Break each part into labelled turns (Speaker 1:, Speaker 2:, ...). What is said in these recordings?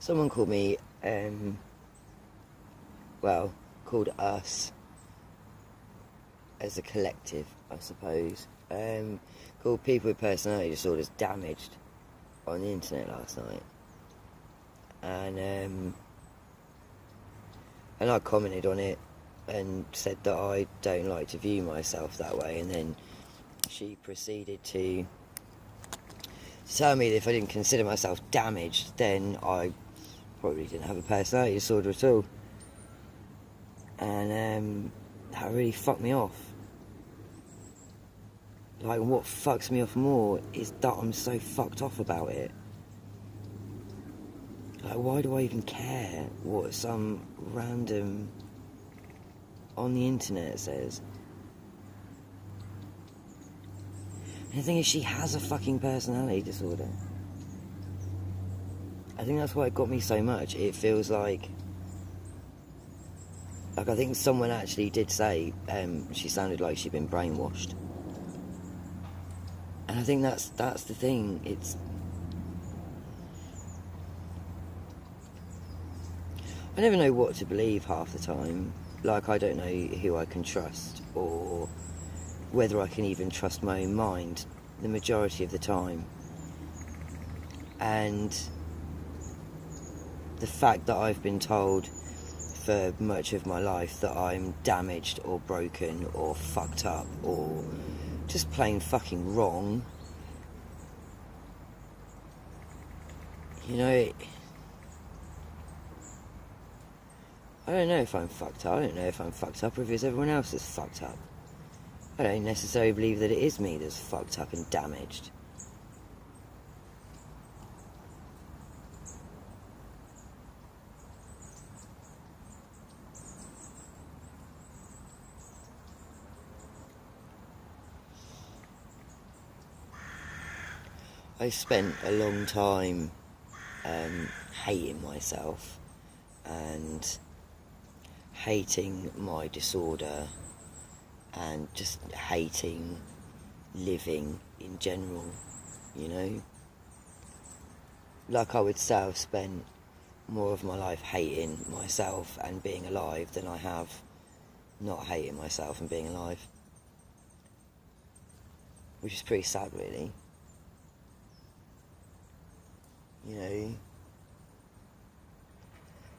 Speaker 1: Someone called me, well, called us as a collective, I suppose, called people with personality disorders damaged on the internet last night. And I commented on it and said that I don't like to view myself that way, and then she proceeded to tell me that if I didn't consider myself damaged, then I probably didn't have a personality disorder at all. And that really fucked me off. Like, what fucks me off more is that I'm so fucked off about it. Like, why do I even care what some random on the internet says? And the thing is, she has a fucking personality disorder. I think that's why it got me so much. It feels like I think someone actually did say she sounded like she'd been brainwashed. And I think that's the thing. I never know what to believe half the time. Like, I don't know who I can trust, or whether I can even trust my own mind the majority of the time. And the fact that I've been told for much of my life that I'm damaged or broken or fucked up or just plain fucking wrong, you know, I don't know if I'm fucked up. I don't know if I'm fucked up or if it's everyone else that's fucked up. I don't necessarily believe that it is me that's fucked up and damaged. I spent a long time hating myself and hating my disorder and just hating living in general, you know? Like, I would say I've spent more of my life hating myself and being alive than I have not hating myself and being alive. Which is pretty sad, really. You know,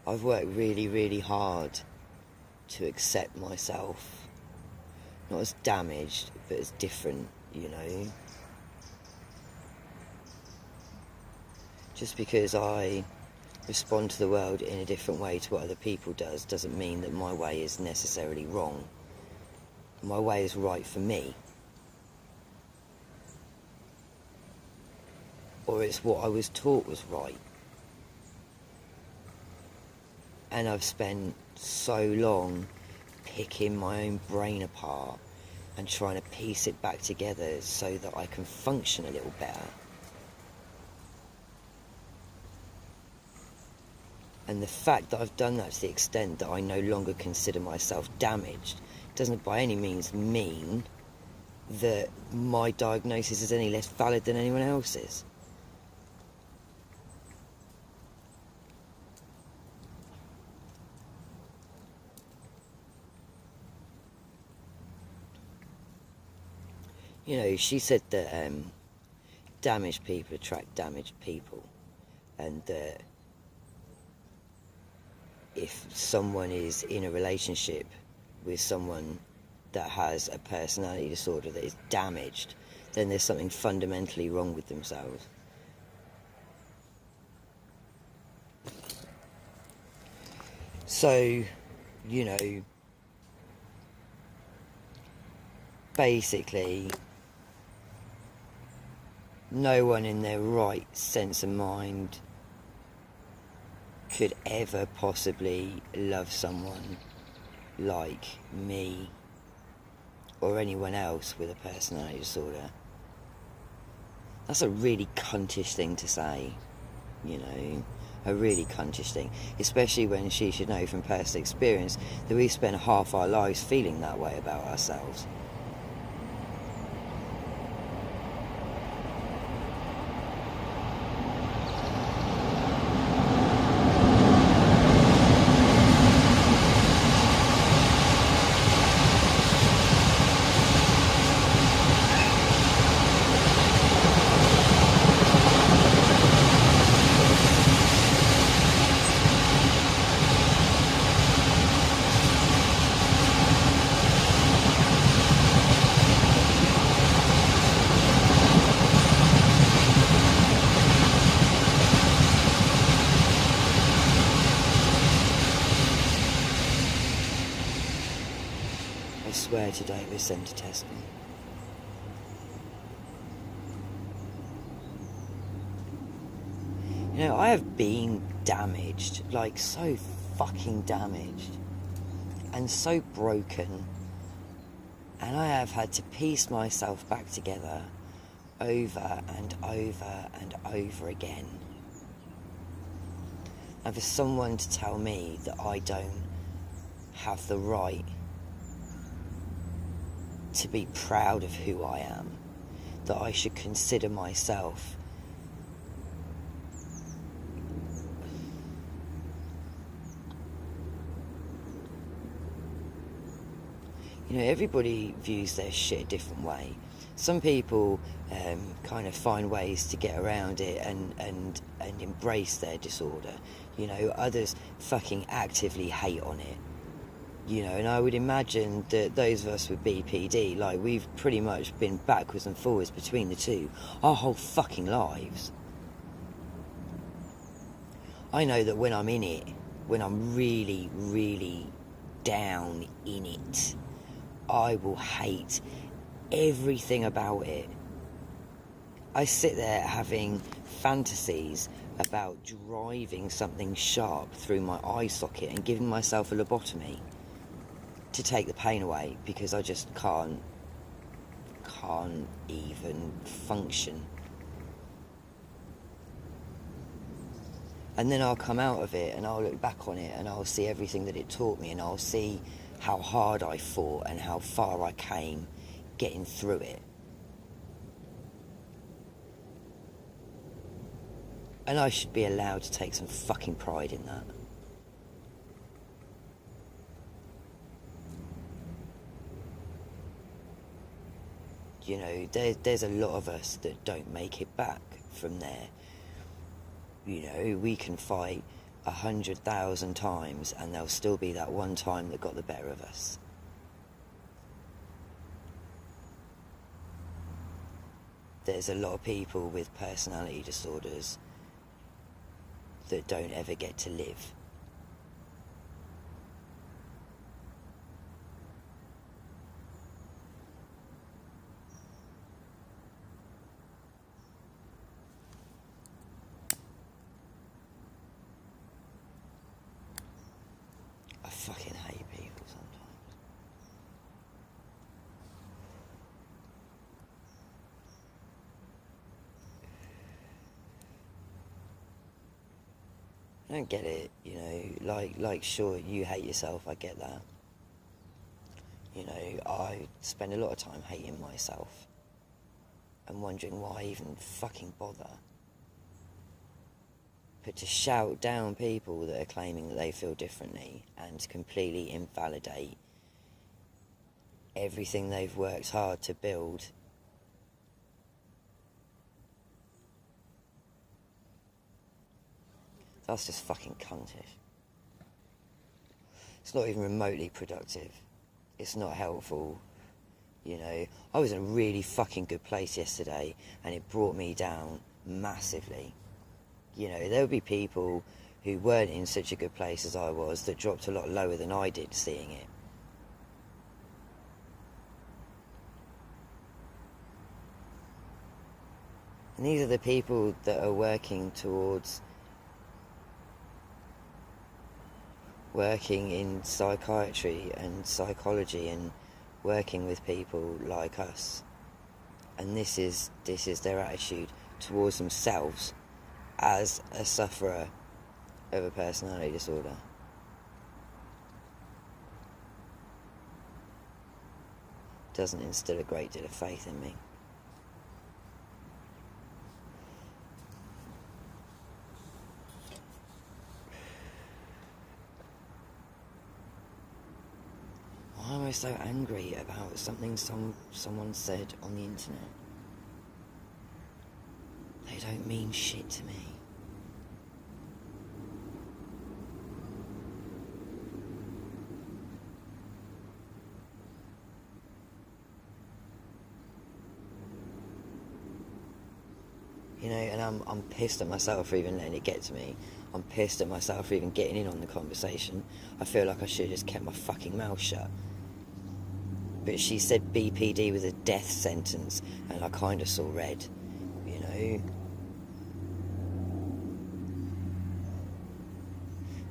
Speaker 1: I've worked really, really hard to accept myself, not as damaged, but as different, you know. Just because I respond to the world in a different way to what other people doesn't mean that my way is necessarily wrong. My way is right for me. Or it's what I was taught was right. And I've spent so long picking my own brain apart and trying to piece it back together so that I can function a little better. And the fact that I've done that to the extent that I no longer consider myself damaged doesn't by any means mean that my diagnosis is any less valid than anyone else's. You know, she said that damaged people attract damaged people, and that if someone is in a relationship with someone that has a personality disorder that is damaged, then there's something fundamentally wrong with themselves. So, you know, basically, no one in their right sense of mind could ever possibly love someone like me or anyone else with a personality disorder. That's a really cuntish thing to say, you know, a really cuntish thing, especially when she should know from personal experience that we spend half our lives feeling that way about ourselves. I swear today was sent to test me. You know, I have been damaged, like so fucking damaged, and so broken, and I have had to piece myself back together over and over and over again. And for someone to tell me that I don't have the right to be proud of who I am, that I should consider myself you know, everybody views their shit a different way. Some people kind of find ways to get around it and embrace their disorder. You know, others fucking actively hate on it. You know, and I would imagine that those of us with BPD, like, we've pretty much been backwards and forwards between the two our whole fucking lives. I know that when I'm in it, when I'm really, really down in it, I will hate everything about it. I sit there having fantasies about driving something sharp through my eye socket and giving myself a lobotomy to take the pain away, because I just can't even function. And then I'll come out of it and I'll look back on it and I'll see everything that it taught me, and I'll see how hard I fought and how far I came getting through it. And I should be allowed to take some fucking pride in that. You know, there's a lot of us that don't make it back from there. You know, we can fight 100,000 times and there'll still be that one time that got the better of us. There's a lot of people with personality disorders that don't ever get to live. I fucking hate people sometimes. I don't get it, you know, like sure, you hate yourself, I get that. You know, I spend a lot of time hating myself and wondering why I even fucking bother. But to shout down people that are claiming that they feel differently and completely invalidate everything they've worked hard to build, that's just fucking cuntish. It's not even remotely productive. It's not helpful. You know, I was in a really fucking good place yesterday and it brought me down massively. You know, there would be people who weren't in such a good place as I was that dropped a lot lower than I did seeing it. And these are the people that are working in psychiatry and psychology and working with people like us. And this is their attitude towards themselves as a sufferer of a personality disorder. Doesn't instill a great deal of faith in me. Why am I so angry about something someone said on the internet? They don't mean shit to me. You know, and I'm pissed at myself for even letting it get to me. I'm pissed at myself for even getting in on the conversation. I feel like I should have just kept my fucking mouth shut. But she said BPD was a death sentence, and I kind of saw red, you know.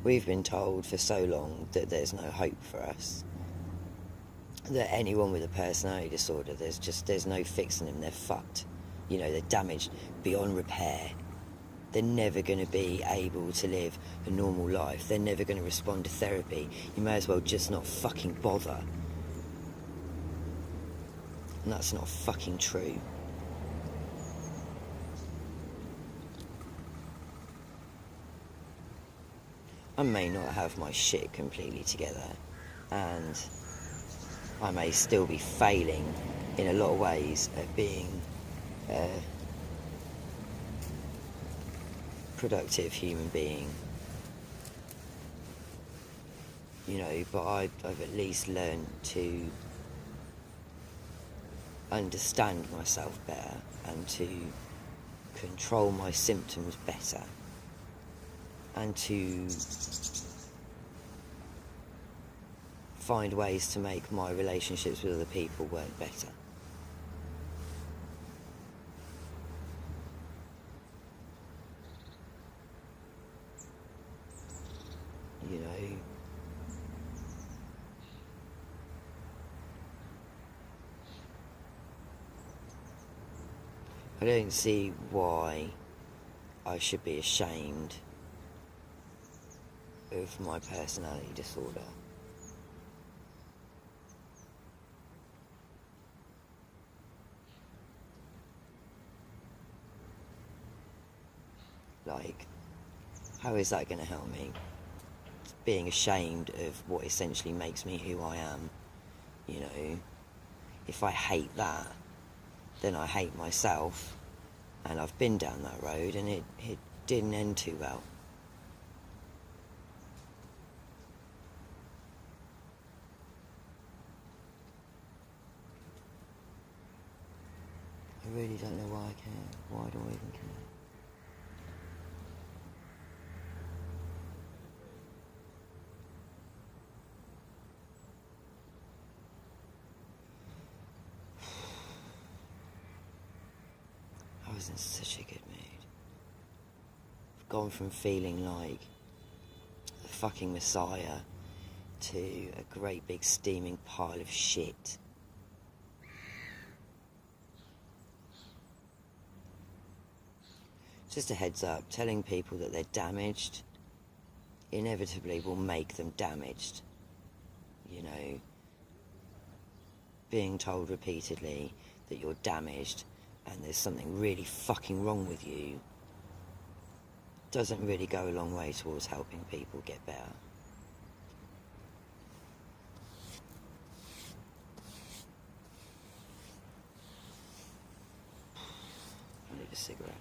Speaker 1: We've been told for so long that there's no hope for us. That anyone with a personality disorder, there's no fixing them, they're fucked. You know, they're damaged beyond repair. They're never going to be able to live a normal life. They're never going to respond to therapy. You may as well just not fucking bother. And that's not fucking true. I may not have my shit completely together, and I may still be failing in a lot of ways at being a productive human being, you know, but I've at least learned to understand myself better and to control my symptoms better and to find ways to make my relationships with other people work better. You know, I don't see why I should be ashamed of my personality disorder. Like, how is that going to help me? Being ashamed of what essentially makes me who I am, you know. If I hate that, then I hate myself, and I've been down that road and it didn't end too well. I really don't know why I care. Why do I even care? I was in such a good mood. I've gone from feeling like the fucking Messiah to a great big steaming pile of shit. Just a heads up, telling people that they're damaged inevitably will make them damaged. You know, being told repeatedly that you're damaged and there's something really fucking wrong with you doesn't really go a long way towards helping people get better. I need a cigarette.